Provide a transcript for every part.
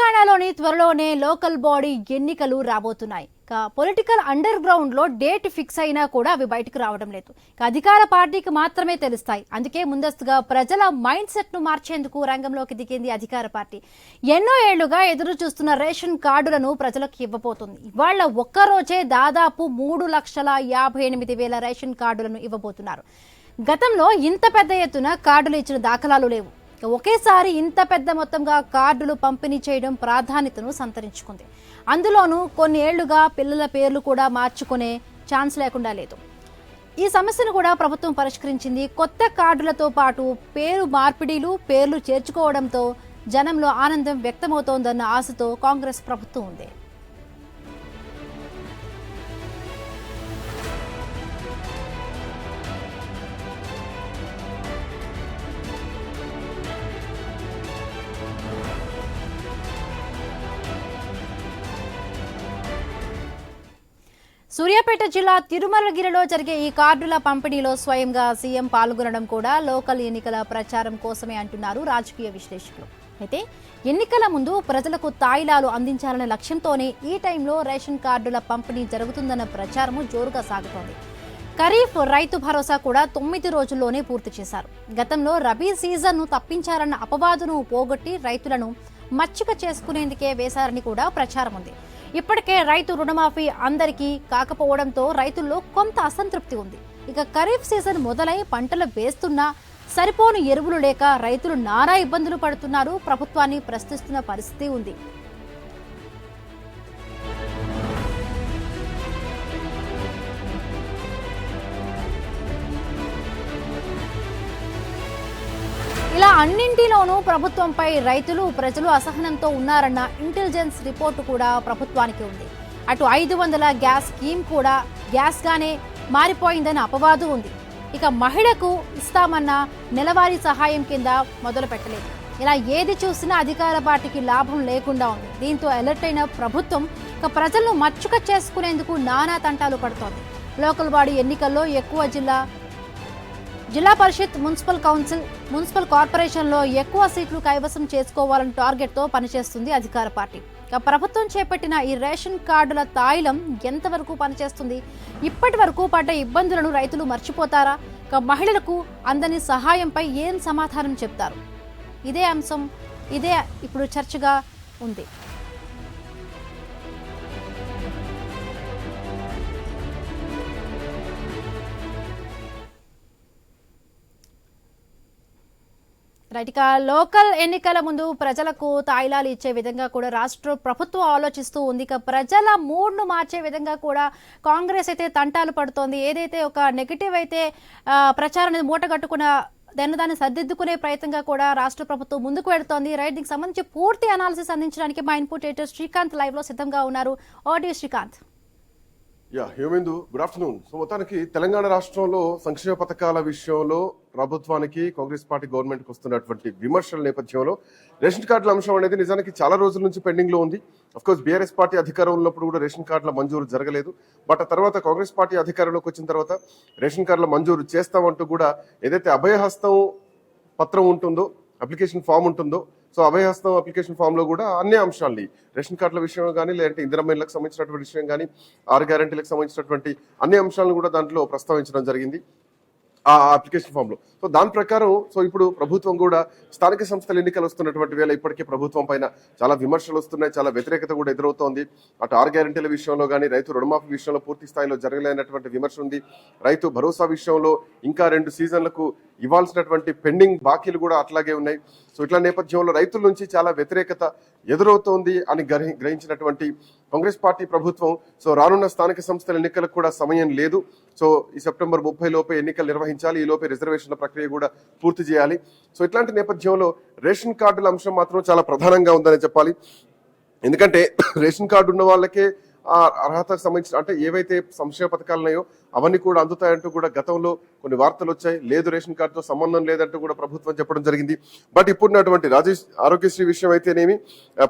తెలంగాణలోని త్వరలోనే local body ఎన్నికలు రాబోతున్నాయి. పొలిటికల్ అండర్ గ్రౌండ్ లో డేట్ ఫిక్స్ అయినా కూడా అవి బయటకు రావడం లేదు. అధికార పార్టీకి మాత్రమే తెలుస్తాయి. అందుకే ముందస్తుగా ప్రజల మైండ్ సెట్ ను మార్చేందుకు రంగంలోకి దిగింది అధికార పార్టీ. ఎన్నో ఏళ్లుగా ఎదురు చూస్తున్న రేషన్ కార్డులను ప్రజలకు ఇవ్వబోతుంది. ఇవాళ ఒక్కరోజే దాదాపు 3,58,000 రేషన్ కార్డులను ఇవ్వబోతున్నారు. గతంలో ఇంత పెద్ద ఎత్తున కార్డులు ఇచ్చిన దాఖలాలు లేవు. ఒకేసారి ఇంత పెద్ద మొత్తంగా కార్డులు పంపిణీ చేయడం ప్రాధాన్యతను సంతరించుకుంది. అందులోనూ కొన్ని ఏళ్లుగా పిల్లల పేర్లు కూడా మార్చుకునే ఛాన్స్ లేకుండా లేదు. ఈ సమస్యను కూడా ప్రభుత్వం పరిష్కరించింది. కొత్త కార్డులతో పాటు పేరు మార్పిడీలు, పేర్లు చేర్చుకోవడంతో జనంలో ఆనందం వ్యక్తమవుతోందన్న ఆశతో కాంగ్రెస్ ప్రభుత్వం ఉంది. సూర్యాపేట జిల్లా తిరుమలగిరిలో జరిగే ఈ కార్డుల పంపిణీలో స్వయంగా సీఎం పాల్గొనడం కూడా లోకల్ ఎన్నికల ప్రచారం కోసమే అంటున్నారు రాజకీయ విశ్లేషకులు. అయితే ఎన్నికల ముందు ప్రజలకు తాయిలాలు అందించాలనే లక్ష్యంతోనే ఈ టైంలో రేషన్ కార్డుల పంపిణీ జరుగుతుందన్న ప్రచారము జోరుగా సాగుతోంది. ఖరీఫ్ రైతు భరోసా కూడా 9 రోజుల్లోనే పూర్తి చేశారు. గతంలో రబీ సీజన్ను తప్పించారన్న అపవాదును పోగొట్టి రైతులను మచ్చిక చేసుకునేందుకే వేశారని కూడా ప్రచారం ఉంది. ఇప్పటికే రైతు రుణమాఫీ అందరికీ కాకపోవడంతో రైతుల్లో కొంత అసంతృప్తి ఉంది. ఇక ఖరీఫ్ సీజన్ మొదలై పంటలు వేస్తున్నా సరిపోను ఎరువులు లేక రైతులు నానా ఇబ్బందులు పడుతున్నారు. ప్రభుత్వాన్ని ప్రశ్నిస్తున్న పరిస్థితి ఉంది. ఇలా అన్నింటిలోనూ ప్రభుత్వంపై రైతులు, ప్రజలు అసహనంతో ఉన్నారన్న ఇంటెలిజెన్స్ రిపోర్టు కూడా ప్రభుత్వానికి ఉంది. అటు 500 గ్యాస్ స్కీమ్ కూడా గ్యాస్గానే మారిపోయిందన్న అపవాదు ఉంది. ఇక మహిళకు ఇస్తామన్న నెలవారీ సహాయం కింద మొదలు పెట్టలేదు. ఇలా ఏది చూసినా అధికార పార్టీకి లాభం లేకుండా ఉంది. దీంతో అలర్ట్ అయిన ప్రభుత్వం ఇక ప్రజలను మచ్చుక చేసుకునేందుకు నానా తంటాలు పడుతోంది. లోకల్ బాడీ ఎన్నికల్లో ఎక్కువ జిల్లా పరిషత్, మున్సిపల్ కౌన్సిల్, మున్సిపల్ కార్పొరేషన్లో ఎక్కువ సీట్లు కైవసం చేసుకోవాలని టార్గెట్తో పనిచేస్తుంది అధికార పార్టీ. ప్రభుత్వం చేపట్టిన ఈ రేషన్ కార్డుల తాయిలం ఎంతవరకు పనిచేస్తుంది? ఇప్పటి వరకు పడ్డ ఇబ్బందులను రైతులు మర్చిపోతారా? మహిళలకు అందని సహాయంపై ఏం సమాధానం చెప్తారు? ఇదే అంశం, ఇదే ఇప్పుడు చర్చగా ఉంది. రైట్, లోకల్ ఎన్నికల ముందు ప్రజలకు తాయిలాలు ఇచ్చే విధంగా కూడా రాష్ట్ర ప్రభుత్వం ఆలోచిస్తూ ఉంది. ఇక ప్రజల మూడ్ను మార్చే విధంగా కూడా కాంగ్రెస్ అయితే తంటాలు పడుతోంది. ఏదైతే ఒక నెగిటివ్ అయితే ప్రచారాన్ని మూటగట్టుకున్న దాన్ని సర్దిద్దుకునే ప్రయత్నంగా కూడా రాష్ట్ర ప్రభుత్వం ముందుకు వెళుతోంది. రైట్, దీనికి సంబంధించి పూర్తి అనాలిసిస్ అందించడానికి మా ఇన్పుట్ ఎడిటర్ శ్రీకాంత్ లైవ్ లో సిద్ధంగా ఉన్నారు. ఓడి Srikanth. Hemendu, good afternoon. So మొత్తానికి తెలంగాణ రాష్ట్రంలో సంక్షేమ పథకాల విషయంలో ప్రభుత్వానికి, కాంగ్రెస్ పార్టీ గవర్నమెంట్కి వస్తున్నటువంటి విమర్శల నేపథ్యంలో రేషన్ కార్డుల అంశం అనేది నిజానికి చాలా రోజుల నుంచి పెండింగ్ లో ఉంది. అఫ్కోర్స్ బీఆర్ఎస్ పార్టీ అధికారం ఉన్నప్పుడు కూడా రేషన్ కార్డుల మంజూరు జరగలేదు. బట్ ఆ తర్వాత కాంగ్రెస్ పార్టీ అధికారంలోకి వచ్చిన తర్వాత రేషన్ కార్డుల మంజూరు చేస్తామంటూ కూడా ఏదైతే అభయహస్తం పత్రం ఉంటుందో, అప్లికేషన్ ఫామ్ ఉంటుందో, సో అభయహస్తం అప్లికేషన్ ఫామ్ లో కూడా అన్ని అంశాలని రేషన్ కార్డుల విషయం కానీ, లేదంటే ఇందిరమ్మ ఇళ్లకు సంబంధించినటువంటి విషయం కానీ, 6 గ్యారెంటీలకు సంబంధించినటువంటి అన్ని అంశాలను కూడా దాంట్లో ప్రస్తావించడం జరిగింది ఆ అప్లికేషన్ ఫామ్ లో. సో దాని ప్రకారం సో ఇప్పుడు ప్రభుత్వం కూడా స్థానిక సంస్థల ఎన్నికలు వస్తున్నటువంటి వేళ ఇప్పటికే ప్రభుత్వం పైన చాలా విమర్శలు వస్తున్నాయి, చాలా వ్యతిరేకత కూడా ఎదురవుతోంది. అటు 6 గ్యారెంటీల విషయంలో కానీ, రైతు రుణమాఫీ విషయంలో పూర్తి స్థాయిలో జరగలేనటువంటి విమర్శ ఉంది. రైతు భరోసా విషయంలో ఇంకా 2 సీజన్లకు ఇవ్వాల్సినటువంటి పెండింగ్ బాకీలు కూడా అట్లాగే ఉన్నాయి. సో ఇట్లా నేపథ్యంలో రైతుల నుంచి చాలా వ్యతిరేకత ఎదురవుతోంది అని గ్రహించినటువంటి కాంగ్రెస్ పార్టీ ప్రభుత్వం సో రానున్న స్థానిక సంస్థల ఎన్నికలకు కూడా సమయం లేదు. సో ఈ సెప్టెంబర్ 30 లోపే ఎన్నికలు నిర్వహించాలి. ఈ లోపే రిజర్వేషన్ల ప్రక్రియ కూడా పూర్తి చేయాలి. సో ఇట్లాంటి నేపథ్యంలో రేషన్ కార్డుల అంశం మాత్రం చాలా ప్రధానంగా ఉందని చెప్పాలి. ఎందుకంటే రేషన్ కార్డు ఉన్న వాళ్ళకే అర్హతకు సంబంధించిన అంటే ఏవైతే సంక్షేమ పథకాలు ఉన్నాయో అవన్నీ కూడా అందుతాయంటూ కూడా గతంలో కొన్ని వార్తలు వచ్చాయి. లేదు, రేషన్ కార్డుతో సంబంధం లేదంటూ కూడా ప్రభుత్వం చెప్పడం జరిగింది. బట్ ఇప్పుడున్నటువంటి ఆరోగ్యశ్రీ విషయం అయితేనేమి,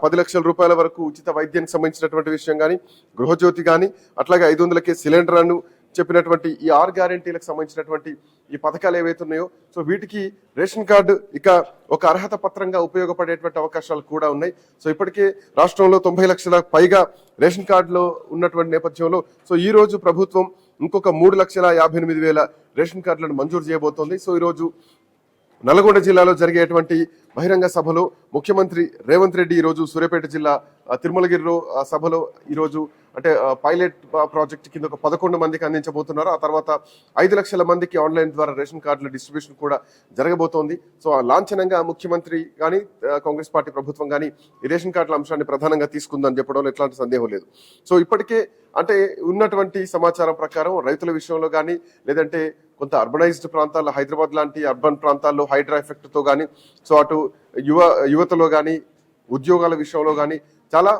10 లక్షల రూపాయల వరకు ఉచిత వైద్యానికి సంబంధించినటువంటి విషయం కానీ, గృహజ్యోతి కానీ, అట్లాగే 500కే సిలిండర్ను చెప్పినటువంటి ఈ 6 గ్యారెంటీలకు సంబంధించినటువంటి ఈ పథకాలు ఏవైతే ఉన్నాయో సో వీటికి రేషన్ కార్డు ఇక ఒక అర్హత పత్రంగా ఉపయోగపడేటువంటి అవకాశాలు కూడా ఉన్నాయి. సో ఇప్పటికే రాష్ట్రంలో 90 లక్షల పైగా రేషన్ కార్డులో ఉన్నటువంటి నేపథ్యంలో సో ఈ రోజు ప్రభుత్వం ఇంకొక 3,58,000 రేషన్ కార్డులను మంజూరు చేయబోతోంది. సో ఈరోజు నల్గొండ జిల్లాలో జరిగేటువంటి బహిరంగ సభలో ముఖ్యమంత్రి రేవంత్ రెడ్డి ఈరోజు సూర్యాపేట జిల్లా తిరుమలగిరిలో సభలో ఈరోజు అంటే పైలట్ ప్రాజెక్ట్ కింద ఒక 11 మందికి అందించబోతున్నారు. ఆ తర్వాత 5 లక్షల మందికి ఆన్లైన్ ద్వారా రేషన్ కార్డుల డిస్ట్రిబ్యూషన్ కూడా జరగబోతోంది. సో లాంఛనంగా ముఖ్యమంత్రి కానీ కాంగ్రెస్ పార్టీ ప్రభుత్వం కానీ ఈ రేషన్ కార్డుల అంశాన్ని ప్రధానంగా తీసుకుందని చెప్పడంలో ఎట్లాంటి సందేహం లేదు. సో ఇప్పటికే అంటే ఉన్నటువంటి సమాచారం ప్రకారం రైతుల విషయంలో కానీ లేదంటే కొంత అర్బనైజ్డ్ ప్రాంతాల్లో హైదరాబాద్ లాంటి అర్బన్ ప్రాంతాల్లో హైడ్రా ఎఫెక్ట్ తో కానీ సో అటు యువతలో కానీ ఉద్యోగాల విషయంలో కానీ చాలా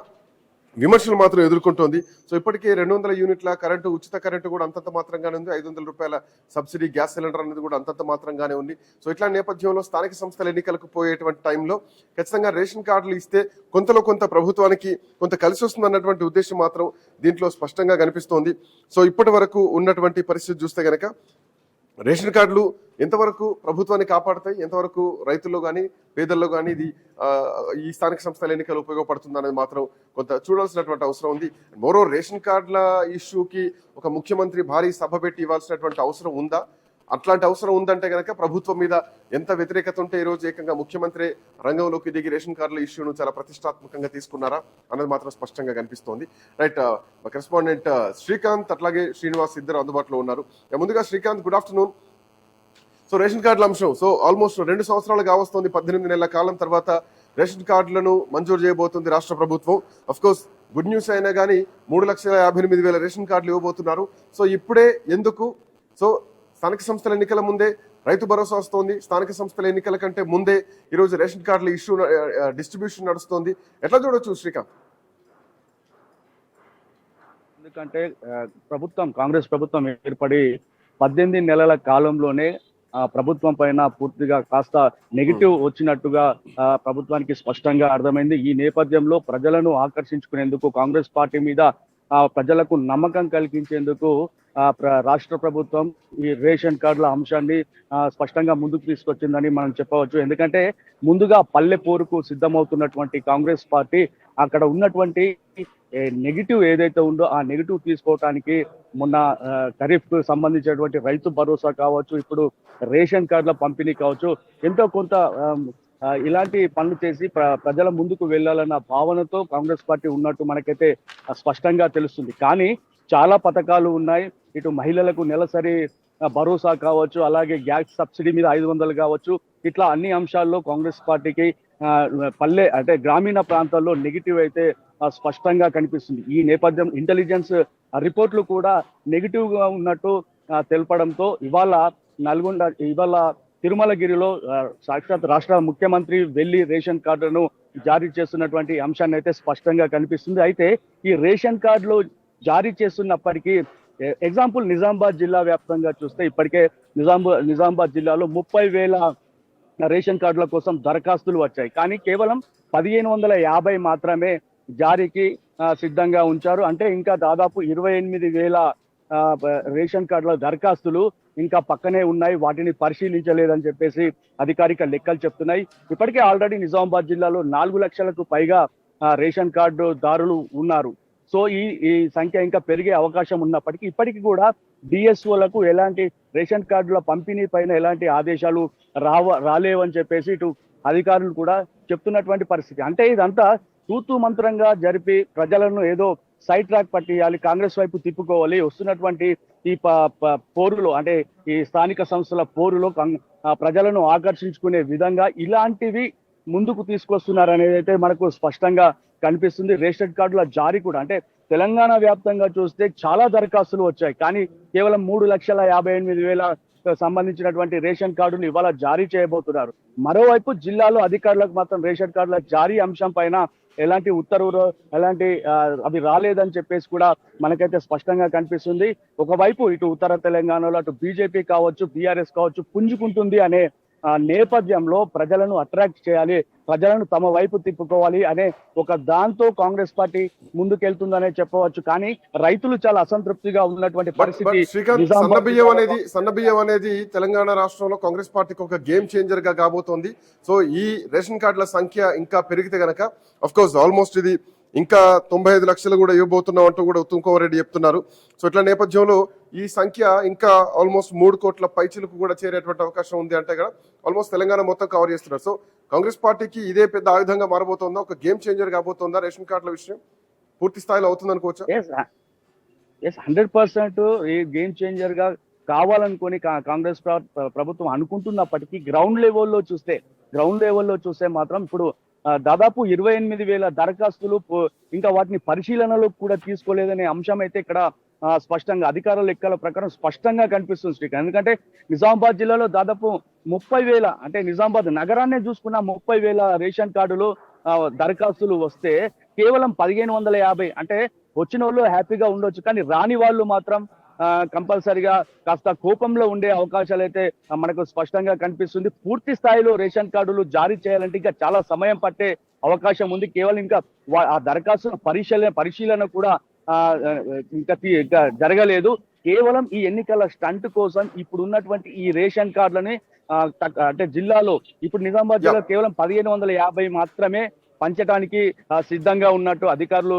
విమర్శలు మాత్రం ఎదుర్కొంటోంది. సో ఇప్పటికే 200 యూనిట్ల కరెంటు ఉచిత కరెంటు కూడా అంతంత మాత్రంగానే ఉంది. 500 రూపాయల సబ్సిడీ గ్యాస్ సిలిండర్ అనేది కూడా అంతంత మాత్రంగానే ఉంది. సో ఇట్లా నేపథ్యంలో స్థానిక సంస్థల ఎన్నికలకు పోయేటువంటి టైంలో ఖచ్చితంగా రేషన్ కార్డులు ఇస్తే కొంతలో కొంత ప్రభుత్వానికి కొంత కలిసి వస్తుంది అన్నటువంటి ఉద్దేశం మాత్రం దీంట్లో స్పష్టంగా కనిపిస్తోంది. సో ఇప్పటి వరకు ఉన్నటువంటి పరిస్థితి చూస్తే గనక రేషన్ కార్డులు ఎంతవరకు ప్రభుత్వాన్ని కాపాడుతాయి, ఎంతవరకు రైతుల్లో కానీ పేదల్లో కానీ ఇది ఈ స్థానిక సంస్థల ఎన్నికలు ఉపయోగపడుతుంది అనేది మాత్రం కొంత చూడాల్సినటువంటి అవసరం ఉంది. మరో రేషన్ కార్డుల ఇష్యూకి ఒక ముఖ్యమంత్రి భారీ సభ పెట్టి ఇవ్వాల్సినటువంటి అవసరం ఉందా? అట్లాంటి అవసరం ఉందంటే కనుక ప్రభుత్వం మీద ఎంత వ్యతిరేకత ఉంటే ఈ రోజు ఏకంగా ముఖ్యమంత్రి రంగంలోకి దిగి రేషన్ కార్డుల ఇష్యూను చాలా ప్రతిష్టాత్మకంగా తీసుకున్నారా అన్నది మాత్రం స్పష్టంగా కనిపిస్తోంది. రైట్, కరెస్పాండెంట్ శ్రీకాంత్ అట్లాగే శ్రీనివాస్ ఇద్దరు అందుబాటులో ఉన్నారు. ముందుగా Srikanth, good afternoon. So ration కార్డుల అంశం సో ఆల్మోస్ట్ 2 సంవత్సరాలు కావస్తుంది. 18 నెలల కాలం తర్వాత రేషన్ కార్డులను మంజూరు చేయబోతుంది రాష్ట్ర ప్రభుత్వం. అఫ్ కోర్స్ గుడ్ న్యూస్ అయినా కానీ 3,58,000 రేషన్ కార్డులు ఇవ్వబోతున్నారు. సో ఇప్పుడే ఎందుకు? సో స్థానిక సంస్థల ఎన్నికల ముందే రైతు భరోసా వస్తోంది. స్థానిక సంస్థల ఎన్నికల కంటే ముందే ఈరోజు రేషన్ కార్డుల ఇష్యూ డిస్ట్రిబ్యూషన్ నడుస్తోంది. ఎట్లా చూడొచ్చు శ్రీకాంత్? ఎందుకంటే కాంగ్రెస్ ప్రభుత్వం ఏర్పడి 18 నెలల కాలంలోనే ప్రభుత్వం పైన పూర్తిగా కాస్త నెగిటివ్ వచ్చినట్టుగా ప్రభుత్వానికి స్పష్టంగా అర్థమైంది. ఈ నేపథ్యంలో ప్రజలను ఆకర్షించుకునేందుకు కాంగ్రెస్ పార్టీ మీద ప్రజలకు నమ్మకం కలిగించేందుకు రాష్ట్ర ప్రభుత్వం ఈ రేషన్ కార్డుల అంశాన్ని స్పష్టంగా ముందుకు తీసుకొచ్చిందని మనం చెప్పవచ్చు. ఎందుకంటే ముందుగా పల్లె పోరుకు సిద్ధమవుతున్నటువంటి కాంగ్రెస్ పార్టీ అక్కడ ఉన్నటువంటి నెగిటివ్ ఏదైతే ఉందో ఆ నెగిటివ్ తీసుకోవటానికి మొన్న ఖరీఫ్ కు సంబంధించినటువంటి రైతు భరోసా కావచ్చు, ఇప్పుడు రేషన్ కార్డుల పంపిణీ కావచ్చు, ఎంతో కొంత ఇలాంటి పనులు చేసి ప్రజల ముందుకు వెళ్ళాలన్న భావనతో కాంగ్రెస్ పార్టీ ఉన్నట్టు మనకైతే స్పష్టంగా తెలుస్తుంది. కానీ చాలా పథకాలు ఉన్నాయి. ఇటు మహిళలకు నెలసరి భరోసా కావచ్చు, అలాగే గ్యాస్ సబ్సిడీ మీద 500 కావచ్చు, ఇట్లా అన్ని అంశాల్లో కాంగ్రెస్ పార్టీకి పల్లె అంటే గ్రామీణ ప్రాంతాల్లో నెగిటివ్ అయితే స్పష్టంగా కనిపిస్తుంది. ఈ నేపథ్యం ఇంటెలిజెన్స్ రిపోర్ట్లు కూడా నెగిటివ్ గా ఉన్నట్టు తెలపడంతో ఇవాళ తిరుమలగిరిలో సాక్షాత్ రాష్ట్ర ముఖ్యమంత్రి వెళ్లి రేషన్ కార్డులను జారీ చేస్తున్నటువంటి అంశాన్ని అయితే స్పష్టంగా కనిపిస్తుంది. అయితే ఈ రేషన్ కార్డులు జారీ చేస్తున్నప్పటికీ ఎగ్జాంపుల్ నిజామాబాద్ జిల్లా వ్యాప్తంగా చూస్తే ఇప్పటికే నిజామాబాద్ జిల్లాలో 30,000 రేషన్ కార్డుల కోసం దరఖాస్తులు వచ్చాయి. కానీ కేవలం 1,550 మాత్రమే జారీకి సిద్ధంగా ఉంచారు. అంటే ఇంకా దాదాపు 28,000 రేషన్ కార్డుల దరఖాస్తులు ఇంకా పక్కనే ఉన్నాయి, వాటిని పరిశీలించలేదని చెప్పేసి అధికారిక లెక్కలు చెప్తున్నాయి. ఇప్పటికే ఆల్రెడీ నిజామాబాద్ జిల్లాలో 4 లక్షలకు పైగా రేషన్ కార్డు దారులు ఉన్నారు. సో ఈ సంఖ్య ఇంకా పెరిగే అవకాశం ఉన్నప్పటికీ ఇప్పటికీ కూడా డిఎస్ఓలకు ఎలాంటి రేషన్ కార్డుల పంపిణీ పైన ఎలాంటి ఆదేశాలు రాలేవని చెప్పేసి ఇటు అధికారులు కూడా చెప్తున్నటువంటి పరిస్థితి. అంటే ఇదంతా తూతూ మంత్రంగా జరిపి ప్రజలను ఏదో సైడ్ ట్రాక్ పట్టియాలి, కాంగ్రెస్ వైపు తిప్పుకోవాలి, వస్తున్నటువంటి ఈ పోరులో అంటే ఈ స్థానిక సంస్థల పోరులో ప్రజలను ఆకర్షించుకునే విధంగా ఇలాంటివి ముందుకు తీసుకొస్తున్నారు అనేది అయితే మనకు స్పష్టంగా కనిపిస్తుంది. రేషన్ కార్డుల జారీ కూడా అంటే తెలంగాణ వ్యాప్తంగా చూస్తే చాలా దరఖాస్తులు వచ్చాయి, కానీ కేవలం 3,58,000 సంబంధించినటువంటి రేషన్ కార్డులు ఇవాళ జారీ చేయబోతున్నారు. మరోవైపు జిల్లాలో అధికారులకు మాత్రం రేషన్ కార్డుల జారీ అంశం పైన ఎలాంటి ఉత్తర్వులు ఎలాంటి అవి రాలేదని చెప్పేసి కూడా మనకైతే స్పష్టంగా కనిపిస్తుంది. ఒకవైపు ఇటు ఉత్తర తెలంగాణలో అటు బీజేపీ కావచ్చు, బీఆర్ఎస్ కావచ్చు పుంజుకుంటుంది అనే నేపథ్యంలో ప్రజలను అట్రాక్ట్ చేయాలి, ప్రజలను తమ వైపు తిప్పుకోవాలి అనే ఒక దాంతో కాంగ్రెస్ పార్టీ ముందుకెళ్తుందనే చెప్పవచ్చు. కానీ రైతులు చాలా అసంతృప్తిగా ఉన్నటువంటి పరిస్థితి. శ్రీకాంత్, సన్నబియ్యం అనేది తెలంగాణ రాష్ట్రంలో కాంగ్రెస్ పార్టీకి ఒక గేమ్ చేంజర్ గా కాబోతోంది. సో ఈ రేషన్ కార్డుల సంఖ్య ఇంకా పెరిగితే గనక అఫ్ కోర్స్ ఆల్మోస్ట్ ఇది ఇంకా 95 లక్షలు కూడా ఇవ్వబోతున్నాం అంటూ కూడా ఉత్తమ్ కుమార్ రెడ్డి చెప్తున్నారు. సో ఇట్లా నేపథ్యంలో ఈ సంఖ్య ఇంకా ఆల్మోస్ట్ 3 కోట్ల పైచిలకు కూడా చేరేటువంటి అవకాశం ఉంది అంటే కదా ఆల్మోస్ట్ తెలంగాణ మొత్తం కవర్ చేస్తున్నారు. సో కాంగ్రెస్ పార్టీకి ఇదే పెద్ద ఆయుధంగా మారబోతోందా, ఒక గేమ్ చేంజర్ కాబోతోందా రేషన్ కార్డుల విషయం? పూర్తి స్థాయిలో అవుతుంది అనుకోవచ్చా? 100% ఈ గేమ్ చేంజర్ గా కావాలనుకొని కాంగ్రెస్ ప్రభుత్వం అనుకుంటున్నప్పటికీ గ్రౌండ్ లెవెల్లో చూస్తే మాత్రం ఇప్పుడు దాదాపు 28,000 దరఖాస్తులు ఇంకా వాటిని పరిశీలనలో కూడా తీసుకోలేదనే అంశం అయితే ఇక్కడ స్పష్టంగా అధికారుల లెక్కల ప్రకారం స్పష్టంగా కనిపిస్తుంది శ్రీకాంత్. ఎందుకంటే నిజామాబాద్ జిల్లాలో దాదాపు 30,000 అంటే నిజామాబాద్ నగరాన్నే చూసుకున్న 30,000 రేషన్ కార్డులు దరఖాస్తులు వస్తే కేవలం 1,550 అంటే వచ్చిన వాళ్ళు హ్యాపీగా ఉండొచ్చు, కానీ రాని వాళ్ళు మాత్రం కంపల్సరిగా కాస్త కోపంలో ఉండే అవకాశాలు అయితే మనకు స్పష్టంగా కనిపిస్తుంది. పూర్తి స్థాయిలో రేషన్ కార్డులు జారీ చేయాలంటే ఇంకా చాలా సమయం పట్టే అవకాశం ఉంది. కేవలం ఇంకా ఆ దరఖాస్తు పరిశీలన కూడా ఇంకా జరగలేదు. కేవలం ఈ ఎన్నికల స్టంట్ కోసం ఇప్పుడు ఉన్నటువంటి ఈ రేషన్ కార్డులని అంటే జిల్లాలో ఇప్పుడు నిజామాబాద్ జిల్లా కేవలం 1,550 మాత్రమే పంచడానికి సిద్ధంగా ఉన్నట్టు అధికారులు,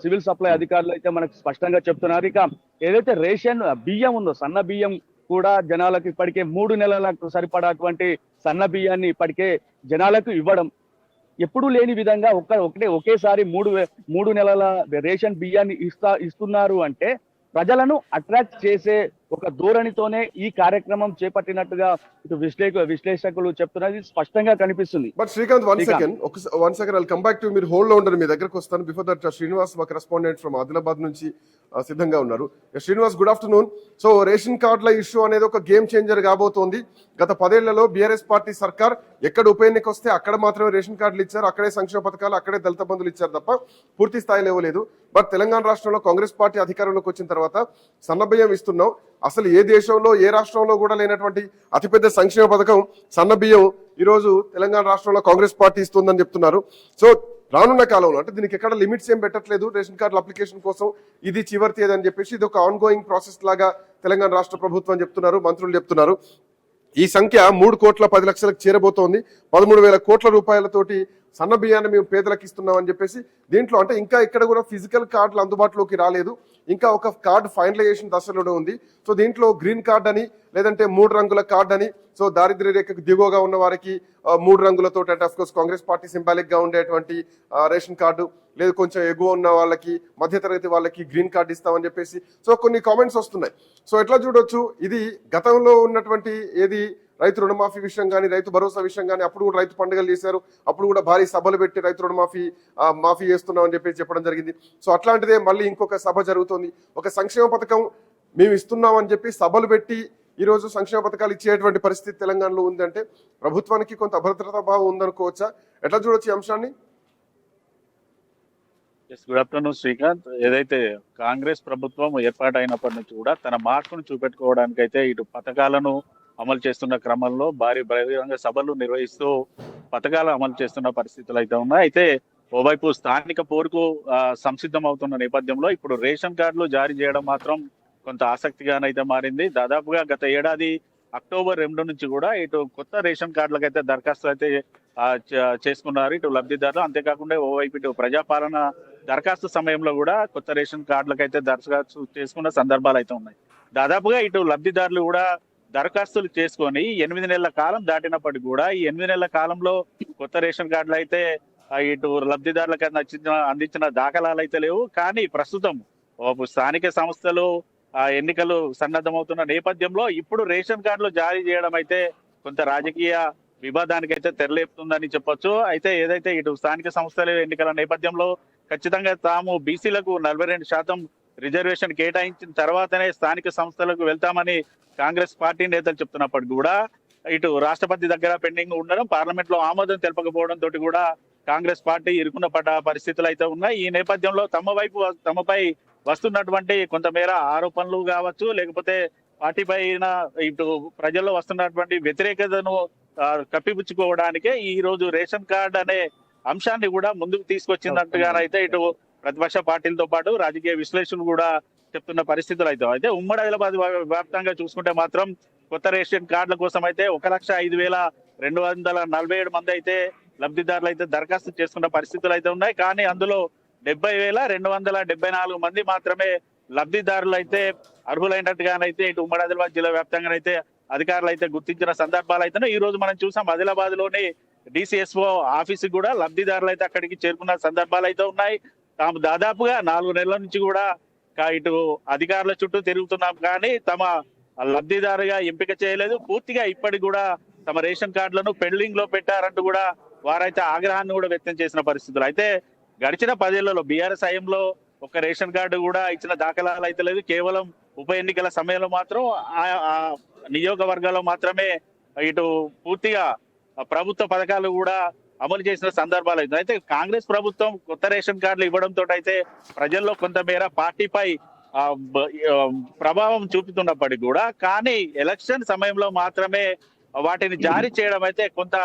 సివిల్ సప్లై అధికారులు అయితే మనకు స్పష్టంగా చెప్తున్నారు. ఇక ఏదైతే రేషన్ బియ్యం ఉందో, సన్న బియ్యం కూడా జనాలకు ఇప్పటికే 3 నెలలకు సరిపడాటువంటి సన్న బియ్యాన్ని ఇప్పటికే జనాలకు ఇవ్వడం, ఎప్పుడూ లేని విధంగా ఒకేసారి 3 నెలల రేషన్ బియ్యాన్ని ఇస్తున్నారు అంటే ప్రజలను అట్రాక్ట్ చేసే ఒక ధోరణితోనే ఈ కార్యక్రమం చేపట్టినట్టుగా ఇటు విశ్లేషకులు చెప్తున్నది స్పష్టంగా కనిపిస్తుంది. But Srikanth, one second I'll come back to మీరు హోల్డ్ లో ఉండరు, మీ దగ్గరకు వస్తాను. బిఫోర్ దట్ శ్రీనివాస్ మా కరెస్పాండెంట్ ఫ్రమ్ ఆదిలాబాద్ నుంచి సిద్ధంగా ఉన్నారు. Srinivas, good afternoon. So ration కార్డుల ఇష్యూ అనేది ఒక గేమ్ చేంజర్ కాబోతోంది. గత 10 ఏళ్లలో బీఆర్ఎస్ పార్టీ సర్కార్ ఎక్కడ ఉప ఎన్నిక వస్తే అక్కడ మాత్రమే రేషన్ కార్డులు ఇచ్చారు, అక్కడే సంక్షేమ పథకాలు, అక్కడే దళిత బంధువులు ఇచ్చారు తప్ప పూర్తి స్థాయిలో ఇవ్వలేదు. బట్ తెలంగాణ రాష్ట్రంలో కాంగ్రెస్ పార్టీ అధికారంలోకి వచ్చిన తర్వాత సన్నబియ్యం ఇస్తున్నాం. అసలు ఏ దేశంలో ఏ రాష్ట్రంలో కూడా లేనటువంటి అతిపెద్ద సంక్షేమ పథకం సన్నబియ్యం ఈరోజు తెలంగాణ రాష్ట్రంలో కాంగ్రెస్ పార్టీ ఇస్తుందని చెప్తున్నారు. సో రానున్న కాలంలో అంటే దీనికి ఎక్కడ లిమిట్స్ ఏం పెట్టట్లేదు రేషన్ కార్డుల అప్లికేషన్ కోసం, ఇది చివరి తేదీ అని చెప్పేసి ఇది ఒక ఆన్ గోయింగ్ ప్రాసెస్ లాగా తెలంగాణ రాష్ట్ర ప్రభుత్వం చెప్తున్నారు, మంత్రులు చెప్తున్నారు. ఈ సంఖ్య 3 కోట్ల 10 లక్షలకు చేరబోతోంది. 13,000 కోట్ల రూపాయలతోటి సన్న బియ్యాన్ని మేము పేదలకు ఇస్తున్నాం అని చెప్పేసి దీంట్లో అంటే ఇంకా ఇక్కడ కూడా ఫిజికల్ కార్డులు అందుబాటులోకి రాలేదు, ఇంకా ఒక కార్డు ఫైనలైజేషన్ దశలోనే ఉంది. సో దీంట్లో గ్రీన్ కార్డ్ అని లేదంటే 3 రంగుల కార్డ్ అని, సో దారిద్ర్య రేఖకు దిగువగా ఉన్న వారికి 3 రంగులతో అంటే అఫ్కోర్స్ కాంగ్రెస్ పార్టీ సింబాలిక్ గా ఉండేటువంటి రేషన్ కార్డు, లేదు కొంచెం ఎగువ ఉన్న వాళ్ళకి మధ్యతరగతి వాళ్ళకి గ్రీన్ కార్డు ఇస్తామని చెప్పేసి సో కొన్ని కామెంట్స్ వస్తున్నాయి. సో ఎట్లా చూడొచ్చు, ఇది గతంలో ఉన్నటువంటి ఏది రైతు రుణమాఫీ విషయం కానీ రైతు భరోసా విషయం కానీ అప్పుడు కూడా రైతు పండుగలు చేశారు, అప్పుడు కూడా భారీ సభలు పెట్టి రైతు మాఫీ చేస్తున్నాం అని చెప్పేసి చెప్పడం జరిగింది. సో అట్లాంటిదే మళ్ళీ ఇంకొక సభ జరుగుతుంది. ఒక సంక్షేమ పథకం మేము ఇస్తున్నాం అని చెప్పి సభలు పెట్టి ఈరోజు సంక్షేమ పథకాలు ఇచ్చేటువంటి పరిస్థితి తెలంగాణలో ఉందంటే ప్రభుత్వానికి కొంత అభద్రతా భావం ఉందనుకోవచ్చా? ఎట్లా చూడొచ్చు ఈ అంశాన్ని? Good afternoon Srikanth. ఏదైతే కాంగ్రెస్ ప్రభుత్వం ఏర్పాటైనప్పటి నుంచి కూడా తన మార్కును చూపెట్టుకోవడానికి అయితే ఇటు పథకాలను అమలు చేస్తున్న క్రమంలో భారీ బహిరంగ సభలు నిర్వహిస్తూ పథకాలు అమలు చేస్తున్న పరిస్థితులు అయితే ఉన్నాయి. అయితే ఓవైపు స్థానిక పోరుకు సంసిద్ధం అవుతున్న నేపథ్యంలో ఇప్పుడు రేషన్ కార్డులు జారీ చేయడం మాత్రం కొంత ఆసక్తిగానైతే మారింది. దాదాపుగా గత ఏడాది అక్టోబర్ 2 నుంచి కూడా ఇటు కొత్త రేషన్ కార్డులకైతే దరఖాస్తు అయితే చేసుకున్నారు ఇటు లబ్ధిదారులు. అంతేకాకుండా ఓవైపు ఇటు ప్రజాపాలన దరఖాస్తు సమయంలో కూడా కొత్త రేషన్ కార్డులకైతే దరఖాస్తు చేసుకున్న సందర్భాలు అయితే ఉన్నాయి. దాదాపుగా ఇటు లబ్ధిదారులు కూడా దరఖాస్తులు చేసుకొని 8 నెలల కాలం దాటినప్పటికీ కూడా ఈ 8 నెలల కాలంలో కొత్త రేషన్ కార్డులు అయితే ఇటు లబ్ధిదారులకు అందించిన దాఖలాలు అయితే లేవు. కానీ ప్రస్తుతం స్థానిక సంస్థలు ఎన్నికలు సన్నద్ధమవుతున్న నేపథ్యంలో ఇప్పుడు రేషన్ కార్డులు జారీ చేయడం అయితే కొంత రాజకీయ వివాదానికి అయితే తెరలేపుతుందని చెప్పొచ్చు. అయితే ఏదైతే ఇటు స్థానిక సంస్థల ఎన్నికల నేపథ్యంలో ఖచ్చితంగా తాము బీసీలకు 42% రిజర్వేషన్ కేటాయించిన తర్వాతనే స్థానిక సంస్థలకు వెళ్తామని కాంగ్రెస్ పార్టీ నేతలు చెప్తున్నప్పటికీ కూడా ఇటు రాష్ట్రపతి దగ్గర పెండింగ్ ఉండడం, పార్లమెంట్ లో ఆమోదం తెలపకపోవడం తోటి కూడా కాంగ్రెస్ పార్టీ ఇరుకున్న పడ్డ పరిస్థితులు అయితే ఉన్నాయి. ఈ నేపథ్యంలో తమపై వస్తున్నటువంటి కొంతమేర ఆరోపణలు కావచ్చు, లేకపోతే పార్టీ పైన ఇటు ప్రజల్లో వస్తున్నటువంటి వ్యతిరేకతను కప్పిపుచ్చుకోవడానికే ఈ రోజు రేషన్ కార్డు అనే అంశాన్ని కూడా ముందుకు తీసుకొచ్చినట్టుగానైతే ఇటు ప్రతిపక్ష పార్టీలతో పాటు రాజకీయ విశ్లేషకులు కూడా చెప్తున్న పరిస్థితులు అయితే ఉమ్మడి ఆదిలాబాద్ వ్యాప్తంగా చూసుకుంటే మాత్రం కొత్త రేషన్ కార్డుల కోసం అయితే 1,05,247 మంది అయితే లబ్ధిదారులు అయితే దరఖాస్తు చేసుకున్న పరిస్థితులు అయితే ఉన్నాయి. కానీ అందులో 70,274 మంది మాత్రమే లబ్ధిదారులు అయితే అర్హులైనట్టుగానైతే ఇటు ఉమ్మడి ఆదిలాబాద్ జిల్లా వ్యాప్తంగానైతే అధికారులు అయితే గుర్తించిన సందర్భాలు అయితే ఈ రోజు మనం చూసాం. ఆదిలాబాద్ లోని DCSO ఆఫీస్ కూడా లబ్ధిదారులు అయితే అక్కడికి చేరుకున్న సందర్భాలు అయితే ఉన్నాయి. తాము దాదాపుగా 4 నెలల నుంచి కూడా ఇటు అధికారుల చుట్టూ తిరుగుతున్నాం, కానీ తమ లబ్ధిదారుగా ఎంపిక చేయలేదు. పూర్తిగా ఇప్పటికి కూడా తమ రేషన్ కార్డులను పెండింగ్ లో పెట్టారంటూ కూడా వారైతే ఆగ్రహాన్ని కూడా వ్యక్తం చేసిన పరిస్థితులు అయితే గడిచిన 10 ఏళ్లలో బీఆర్ఎస్ హయాంలో ఒక రేషన్ కార్డు కూడా ఇచ్చిన దాఖలాలు అయితే లేదు. కేవలం ఉప ఎన్నికల సమయంలో మాత్రం ఆ నియోజకవర్గాల్లో మాత్రమే ఇటు పూర్తిగా ప్రభుత్వ పథకాలు కూడా అమలు చేసిన సందర్భాలు అయితే అయితే కాంగ్రెస్ ప్రభుత్వం కొత్త రేషన్ కార్డులు ఇవ్వడంతో అయితే ప్రజల్లో కొంతమేర పార్టీపై ప్రభావం చూపుతున్నప్పటికీ కూడా కానీ ఎలక్షన్ సమయంలో మాత్రమే వాటిని జారీ చేయడం అయితే కొంత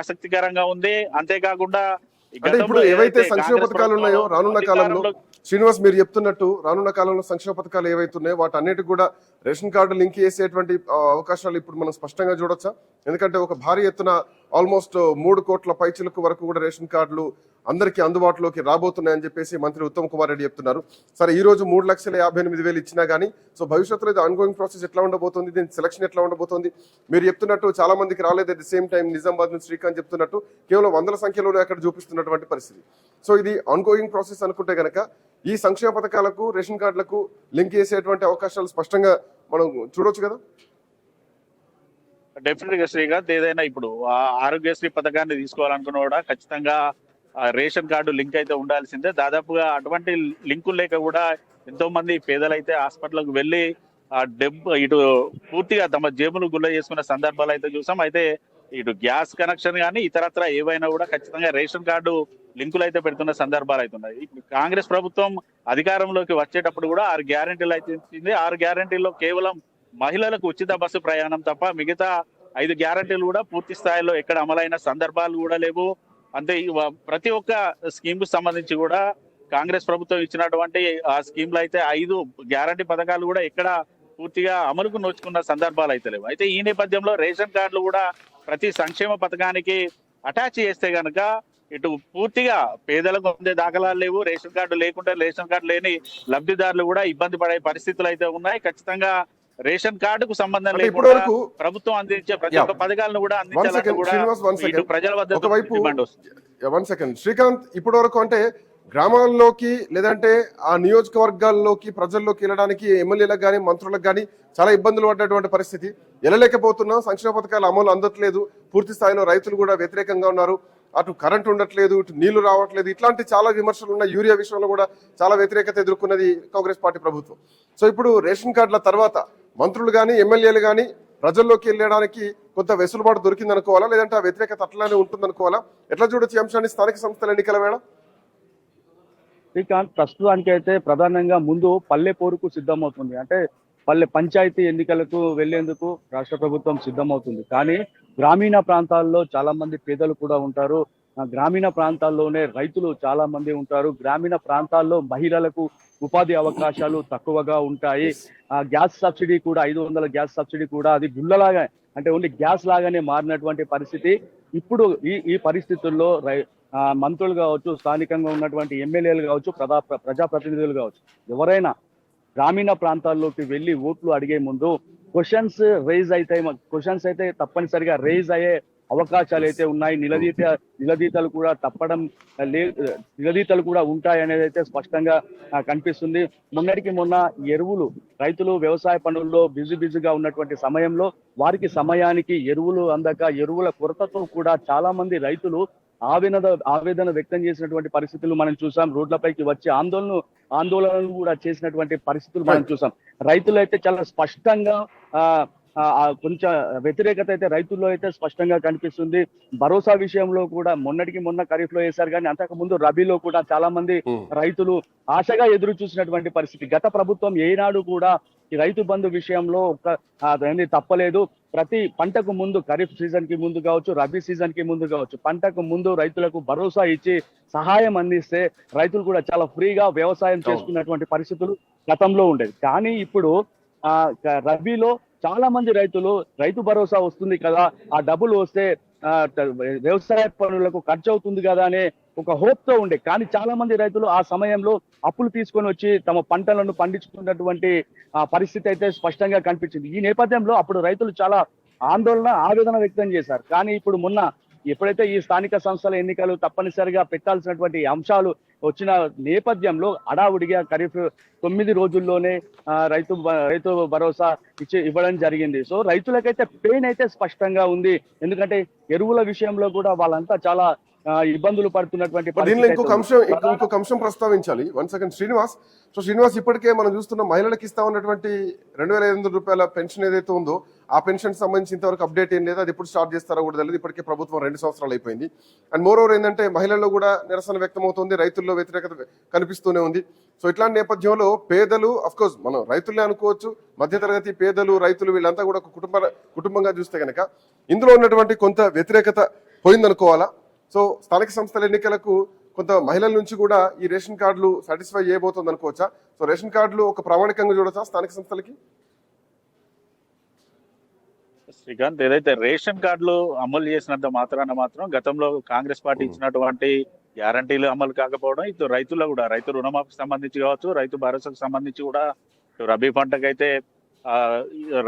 ఆసక్తికరంగా ఉంది. అంతేకాకుండా అంటే ఇప్పుడు ఏవైతే సంక్షేమ పథకాలు ఉన్నాయో రానున్న కాలంలో శ్రీనివాస్ మీరు చెప్తున్నట్టు రానున్న కాలంలో సంక్షేమ పథకాలు ఏవైతే ఉన్నాయో వాటన్నిటికి కూడా రేషన్ కార్డు లింక్ చేసేటువంటి అవకాశాలు ఇప్పుడు మనం స్పష్టంగా చూడొచ్చా? ఎందుకంటే ఒక భారీ ఎత్తున ఆల్మోస్ట్ 3 కోట్ల పైచిలకు వరకు కూడా రేషన్ కార్డులు అందరికీ అందుబాటులోకి రాబోతున్నాయని చెప్పేసి మంత్రి ఉత్తమ్ కుమార్ రెడ్డి చెప్తున్నారు. సరే ఈ రోజు 3,58,000 ఇచ్చినా కానీ సో భవిష్యత్తులో ఇది ఆన్గోయింగ్ ప్రాసెస్ ఎట్లా ఉండబోతుంది, దీని సెలక్షన్ ఎట్లా ఉండబోతుంది? మీరు చెప్తున్నట్టు చాలా మందికి రాలేదు. At the same time Nizamabad నుంచి శ్రీకాంత్ చెప్తున్నట్టు కేవలం 100ల సంఖ్యలోనే అక్కడ చూపిస్తున్నటువంటి పరిస్థితి. సో ఇది ఆన్గోయింగ్ ప్రాసెస్ అనుకుంటే గనక ఈ సంక్షేమ పథకాలకు రేషన్ కార్డులకు లింక్ చేసేటువంటి అవకాశాలు స్పష్టంగా మనం చూడొచ్చు కదా. డెఫినెట్ గా శ్రీకాంత్, ఏదైనా ఇప్పుడు ఆరోగ్యశ్రీ పథకాన్ని తీసుకోవాలనుకున్నా కూడా ఖచ్చితంగా రేషన్ కార్డు లింక్ అయితే ఉండాల్సిందే. దాదాపుగా అటువంటి లింకులు లేక కూడా ఎంతో మంది పేదలైతే హాస్పిటల్కి వెళ్ళి ఇటు పూర్తిగా తమ జేబులు గుల్ల చేసుకున్న సందర్భాలు అయితే చూసాం. అయితే ఇటు గ్యాస్ కనెక్షన్ కానీ ఇతరత్ర ఏవైనా కూడా ఖచ్చితంగా రేషన్ కార్డు లింకులు అయితే పెడుతున్న సందర్భాలు అయితే ఉన్నాయి. కాంగ్రెస్ ప్రభుత్వం అధికారంలోకి వచ్చేటప్పుడు కూడా 6 గ్యారెంటీలు అయితే ఇచ్చింది. 6 గ్యారెంటీల్లో కేవలం మహిళలకు ఉచిత బస్సు ప్రయాణం తప్ప మిగతా 5 గ్యారెంటీలు కూడా పూర్తి స్థాయిలో ఎక్కడ అమలైన సందర్భాలు కూడా లేవు. అంతే ప్రతి ఒక్క స్కీమ్ కు సంబంధించి కూడా కాంగ్రెస్ ప్రభుత్వం ఇచ్చినటువంటి ఆ స్కీమ్లు అయితే 5 గ్యారంటీ పథకాలు కూడా ఎక్కడ పూర్తిగా అమలుకు నోచుకున్న సందర్భాలు అయితే లేవు. అయితే ఈ నేపథ్యంలో రేషన్ కార్డులు కూడా ప్రతి సంక్షేమ పథకానికి అటాచ్ చేస్తే గనక ఇటు పూర్తిగా పేదలకు అందే దాఖలాలు లేవు. రేషన్ కార్డు లేకుండా రేషన్ కార్డు లేని లబ్ధిదారులు కూడా ఇబ్బంది పడే పరిస్థితులు అయితే ఉన్నాయి. ఖచ్చితంగా రేషన్ కార్డుకు సంబంధం లేకుండా ప్రభుత్వం అందించే ప్రతి ఒక్క పథకాలను కూడా అందించాలని కూడా ప్రజల వద్ద డిమాండ్ వస్తుంది. శ్రీకాంత్, ఇప్పటి వరకు అంటే గ్రామాల్లోకి లేదంటే ఆ నియోజకవర్గాల్లోకి ప్రజల్లోకి వెళ్ళడానికి ఎమ్మెల్యేలకు కానీ మంత్రులకు కానీ చాలా ఇబ్బందులు పడ్డటువంటి పరిస్థితి. వెళ్ళలేకపోతున్నాం, సంక్షేమ పథకాలు అమలు అందట్లేదు, పూర్తి స్థాయిలో రైతులు కూడా వ్యతిరేకంగా ఉన్నారు, అటు కరెంట్ ఉండట్లేదు, ఇటు నీళ్లు రావట్లేదు, ఇట్లాంటి చాలా విమర్శలు ఉన్నాయి. యూరియా విషయంలో కూడా చాలా వ్యతిరేకత ఎదుర్కొన్నది కాంగ్రెస్ పార్టీ ప్రభుత్వం. సో ఇప్పుడు రేషన్ కార్డుల తర్వాత మంత్రులు కానీ ఎమ్మెల్యేలు కానీ ప్రజల్లోకి వెళ్ళడానికి కొంత వెసులుబాటు దొరికింది అనుకోవాలా, లేదంటే ఆ వ్యతిరేకత అట్లానే ఉంటుంది అనుకోవాలా? ఎట్లా చూడొచ్చు ఈ అంశాన్ని స్థానిక సంస్థల ఎన్నికల వేళ? శ్రీకాంత్, ప్రస్తుతానికి అయితే ప్రధానంగా ముందు పల్లె పోరుకు సిద్ధమవుతుంది. అంటే పంచాయతీ ఎన్నికలకు వెళ్లేందుకు రాష్ట్ర ప్రభుత్వం సిద్ధమవుతుంది. కానీ గ్రామీణ ప్రాంతాల్లో చాలా మంది పేదలు కూడా ఉంటారు. గ్రామీణ ప్రాంతాల్లోనే రైతులు చాలా మంది ఉంటారు. గ్రామీణ ప్రాంతాల్లో మహిళలకు ఉపాధి అవకాశాలు తక్కువగా ఉంటాయి. గ్యాస్ సబ్సిడీ కూడా 500 గ్యాస్ సబ్సిడీ కూడా అది గుళ్ళలాగా అంటే ఓన్లీ గ్యాస్ లాగానే మారినటువంటి పరిస్థితి. ఇప్పుడు ఈ పరిస్థితుల్లో మంత్రులు కావచ్చు, స్థానికంగా ఉన్నటువంటి ఎమ్మెల్యేలు కావచ్చు, ప్రజాప్రతినిధులు కావచ్చు, ఎవరైనా గ్రామీణ ప్రాంతాల్లోకి వెళ్ళి ఓట్లు అడిగే ముందు క్వశ్చన్స్ అయితే తప్పనిసరిగా రైజ్ అయ్యే అవకాశాలు అయితే ఉన్నాయి. నిలదీతలు కూడా నిలదీతలు కూడా ఉంటాయి అనేది అయితే స్పష్టంగా కనిపిస్తుంది. మొన్న ఎరువులు రైతులు వ్యవసాయ పనుల్లో బిజీగా ఉన్నటువంటి సమయంలో వారికి సమయానికి ఎరువులు అందక ఎరువుల కొరతతో కూడా చాలా మంది రైతులు ఆవేదన వ్యక్తం చేసినటువంటి పరిస్థితులు మనం చూసాం. రోడ్లపైకి వచ్చి ఆందోళనలు కూడా చేసినటువంటి పరిస్థితులు మనం చూసాం. రైతులు అయితే చాలా స్పష్టంగా కొంచెం వ్యతిరేకత అయితే రైతుల్లో అయితే స్పష్టంగా కనిపిస్తుంది. భరోసా విషయంలో కూడా మొన్న ఖరీఫ్ లో వేశారు, కానీ అంతకు ముందు రబీలో కూడా చాలా మంది రైతులు ఆశగా ఎదురు చూసినటువంటి పరిస్థితి. గత ప్రభుత్వం ఏనాడు కూడా ఈ రైతు బంధు విషయంలో అదేంటి తప్పలేదు. ప్రతి పంటకు ముందు ఖరీఫ్ సీజన్ కి ముందు కావచ్చు, రబీ సీజన్ కి ముందు కావచ్చు, పంటకు ముందు రైతులకు భరోసా ఇచ్చి సహాయం అందిస్తే రైతులు కూడా చాలా ఫ్రీగా వ్యవసాయం చేసుకున్నటువంటి పరిస్థితులు గతంలో ఉండేది. కానీ ఇప్పుడు రబీలో చాలా మంది రైతులు రైతు భరోసా వస్తుంది కదా, ఆ డబ్బులు వస్తే వ్యవసాయ పనులకు ఖర్చు అవుతుంది కదా అనే ఒక హోప్ తో ఉండే. కానీ చాలా మంది రైతులు ఆ సమయంలో అప్పులు తీసుకొని వచ్చి తమ పంటలను పండించుకున్నటువంటి పరిస్థితి అయితే స్పష్టంగా కనిపించింది. ఈ నేపథ్యంలో అప్పుడు రైతులు చాలా ఆవేదన వ్యక్తం చేశారు. కానీ ఇప్పుడు మొన్న ఎప్పుడైతే ఈ స్థానిక సంస్థల ఎన్నికలు తప్పనిసరిగా పెట్టాల్సినటువంటి అంశాలు వచ్చిన నేపథ్యంలో హడావుడిగా ఖరీఫ్ 9 రోజుల్లోనే రైతు భరోసా ఇవ్వడం జరిగింది. సో రైతులకైతే పెయిన్ అయితే స్పష్టంగా ఉంది. ఎందుకంటే ఎరువుల విషయంలో కూడా వాళ్ళంతా చాలా ఇబ్బందులు పడుతున్నటువంటి దీనిలో ఇంకొక అంశం ప్రస్తావించాలి. 1 సెకండ్ శ్రీనివాస్. సో శ్రీనివాస్, ఇప్పటికే మనం చూస్తున్న మహిళలకు ఇస్తా ఉన్నటువంటి 2500 రూపాయల పెన్షన్ ఏదైతే ఉందో ఆ పెన్షన్ సంబంధించి ఇంతవరకు అప్డేట్ ఏం లేదు. అది ఎప్పుడు స్టార్ట్ చేస్తారో కూడా తెలియదు. ఇప్పటికే ప్రభుత్వం 2 సంవత్సరాలు అయిపోయింది. అండ్ మోర్ ఓవర్ ఏంటంటే మహిళల్లో కూడా నిరసన వ్యక్తం అవుతుంది, రైతుల్లో వ్యతిరేకత కనిపిస్తూనే ఉంది. సో ఇట్లాంటి నేపథ్యంలో పేదలు, అఫ్ కోర్స్ మనం రైతులే అనుకోవచ్చు, మధ్యతరగతి పేదలు, రైతులు వీళ్ళంతా కూడా ఒక కుటుంబంగా చూస్తే కనుక ఇందులో ఉన్నటువంటి కొంత వ్యతిరేకత పోయిందనుకోవాలా? సో స్థానిక సంస్థల ఎన్నికలకు కొంత మహిళల నుంచి కూడా ఈ రేషన్ కార్డులు సాటిస్ఫై చేయబోతుంది అనుకోవచ్చా? సో రేషన్ కార్డులు ఒక ప్రామాణికంగా చూడొచ్చా స్థానిక సంస్థలకి? శ్రీకాంత్, ఏదైతే రేషన్ కార్డులు అమలు చేసినంత మాత్రం గతంలో కాంగ్రెస్ పార్టీ ఇచ్చినటువంటి గ్యారంటీలు అమలు కాకపోవడం, ఇటు రైతుల్లో కూడా రైతు రుణమాఫీకి సంబంధించి కావచ్చు, రైతు భరోసాకు సంబంధించి కూడా రబీ పంటకైతే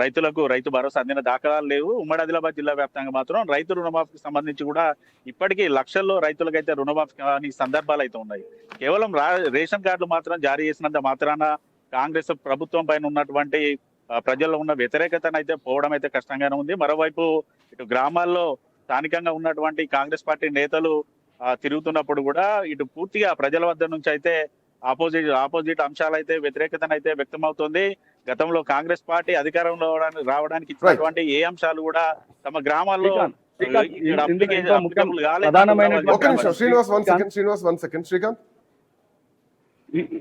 రైతులకు రైతు భరోసా అందిన దాఖలాలు లేవు. ఉమ్మడి ఆదిలాబాద్ జిల్లా వ్యాప్తంగా మాత్రం రైతు రుణమాఫీకి సంబంధించి కూడా ఇప్పటికీ లక్షల్లో రైతులకైతే రుణమాఫీ కాని సందర్భాలు అయితే ఉన్నాయి. కేవలం రేషన్ కార్డులు మాత్రం జారీ చేసినంత మాత్రాన కాంగ్రెస్ ప్రభుత్వం పైన ఉన్నటువంటి ప్రజల్లో ఉన్న వ్యతిరేకతను అయితే పోవడం అయితే కష్టంగానే ఉంది. మరోవైపు ఇటు గ్రామాల్లో స్థానికంగా ఉన్నటువంటి కాంగ్రెస్ పార్టీ నేతలు తిరుగుతున్నప్పుడు కూడా ఇటు పూర్తిగా ప్రజల వద్ద నుంచి అయితే ఆపోజిట్ అంశాలు అయితే వ్యతిరేకతను అయితే వ్యక్తమవుతుంది. గతంలో కాంగ్రెస్ పార్టీ అధికారంలో రావడానికి ఇచ్చినటువంటి ఏ అంశాలు కూడా తమ గ్రామాల్లో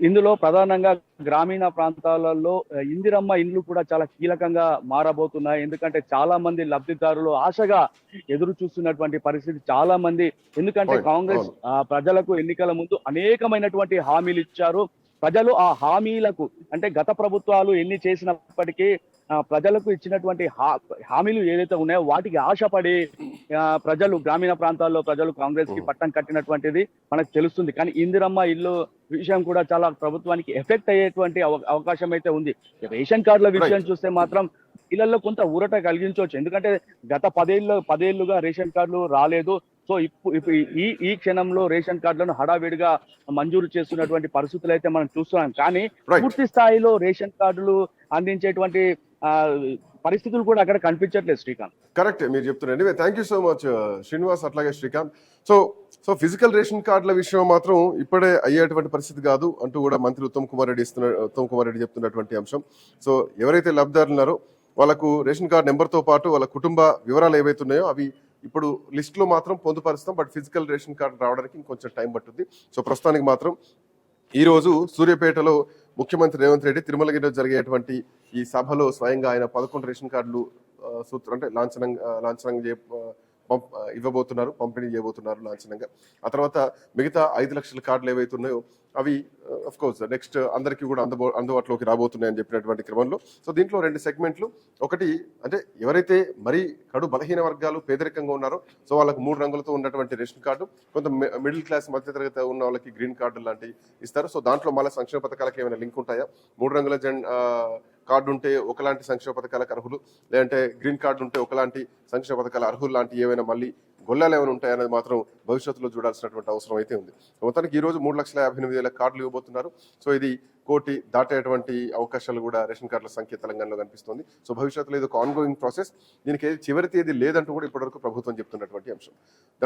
ఇందులో ప్రధానంగా గ్రామీణ ప్రాంతాలలో ఇందిరమ్మ ఇండ్లు కూడా చాలా కీలకంగా మారబోతున్నాయి. ఎందుకంటే చాలా మంది లబ్ధిదారులు ఆశగా ఎదురు చూస్తున్నటువంటి పరిస్థితి చాలా మంది. ఎందుకంటే కాంగ్రెస్ ప్రజలకు ఎన్నికల ముందు అనేకమైనటువంటి హామీలు ఇచ్చారు. ప్రజలు ఆ హామీలకు, అంటే గత ప్రభుత్వాలు ఎన్ని చేసినప్పటికీ ప్రజలకు ఇచ్చినటువంటి హామీలు ఏదైతే ఉన్నాయో వాటికి ఆశపడి ప్రజలు, గ్రామీణ ప్రాంతాల్లో ప్రజలు కాంగ్రెస్ కి పట్టం కట్టినటువంటిది మనకు తెలుస్తుంది. కానీ ఇందిరమ్మ ఇల్లు విషయం కూడా చాలా ప్రభుత్వానికి ఎఫెక్ట్ అయ్యేటువంటి అవకాశం అయితే ఉంది. రేషన్ కార్డుల విషయం చూస్తే మాత్రం ఇళ్లలో కొంత ఊరట కలిగించవచ్చు. ఎందుకంటే గత 10 ఏళ్లుగా రేషన్ కార్డులు రాలేదు. సో ఈ క్షణంలో రేషన్ కార్డులను హడావిడిగా మంజూరు చేస్తున్నటువంటి పరిస్థితులు అయితే మనం చూస్తున్నాం. కానీ పూర్తి స్థాయిలో రేషన్ కార్డులు అందించేటువంటి పరిస్థితులు కూడా అక్కడ కనిపించట్లేదు శ్రీకాంత్. కరెక్ట్ మీరు చెప్తున్నారు. Thank you so much Srinivas, అట్లాగే శ్రీకాంత్. సో ఫిజికల్ రేషన్ కార్డుల విషయం మాత్రం ఇప్పుడే అయ్యేటువంటి పరిస్థితి కాదు అంటూ కూడా మంత్రి ఉత్తమ్ కుమార్ రెడ్డి చెప్తున్నటువంటి అంశం. సో ఎవరైతే లబ్ధిదారులు ఉన్నారో వాళ్ళకు రేషన్ కార్డు నెంబర్తో పాటు వాళ్ళ కుటుంబ వివరాలు ఏవైతే ఉన్నాయో అవి ఇప్పుడు లిస్ట్ లో మాత్రం పొందుపరుస్తాం. బట్ ఫిజికల్ రేషన్ కార్డు రావడానికి ఇంకొంచెం టైం పట్టుద్ది. సో ప్రస్తుతానికి మాత్రం ఈ రోజు సూర్యాపేటలో ముఖ్యమంత్రి రేవంత్ రెడ్డి తిరుమలగిరిలో జరిగేటువంటి ఈ సభలో స్వయంగా ఆయన 11 రేషన్ కార్డులు లాంఛనంగా ఇవ్వబోతున్నారు, పంపిణీ చేయబోతున్నారు లాంఛనంగా. ఆ తర్వాత మిగతా 5 లక్షల కార్డులు ఏవైతే ఉన్నాయో అవి అఫ్ కోర్స్ నెక్స్ట్ అందరికీ కూడా అందుబాటులోకి రాబోతున్నాయని చెప్పినటువంటి క్రమంలో సో దీంట్లో 2 సెగ్మెంట్లు. ఒకటి అంటే ఎవరైతే మరీ కడు బలహీన వర్గాలు పేదరికంగా ఉన్నారో సో వాళ్ళకి 3 రంగులతో ఉన్నటువంటి రేషన్ కార్డు, కొంత మిడిల్ క్లాస్ మధ్యతరగతి ఉన్న వాళ్ళకి గ్రీన్ కార్డు లాంటివి ఇస్తారు. సో దాంట్లో మళ్ళీ సంక్షేమ పథకాలకు ఏమైనా లింక్ ఉంటాయా? 3 రంగుల కార్డు ఉంటే ఒకలాంటి సంక్షేమ పథకాలకు అర్హులు, లేదంటే గ్రీన్ కార్డు ఉంటే ఒకలాంటి సంక్షేమ పథకాల అర్హులు లాంటి ఏమైనా మళ్ళీ గొల్లాలు ఏమైనా ఉంటాయనేది మాత్రం భవిష్యత్తులో చూడాల్సినటువంటి అవసరం అయితే ఉంది. మొత్తానికి ఈ రోజు 3,58,000 కార్డులు ఇవ్వబోతున్నారు. సో ఇది 1 కోటి దాటేటువంటి అవకాశాలు కూడా రేషన్ కార్డుల సంఖ్య తెలంగాణలో కనిపిస్తుంది. సో భవిష్యత్తులో ఇది ఒక ఆన్గోయింగ్ ప్రాసెస్, దీనికి చివరి తేదీ లేదంటూ కూడా ఇప్పటివరకు ప్రభుత్వం చెప్తున్నటువంటి అంశం.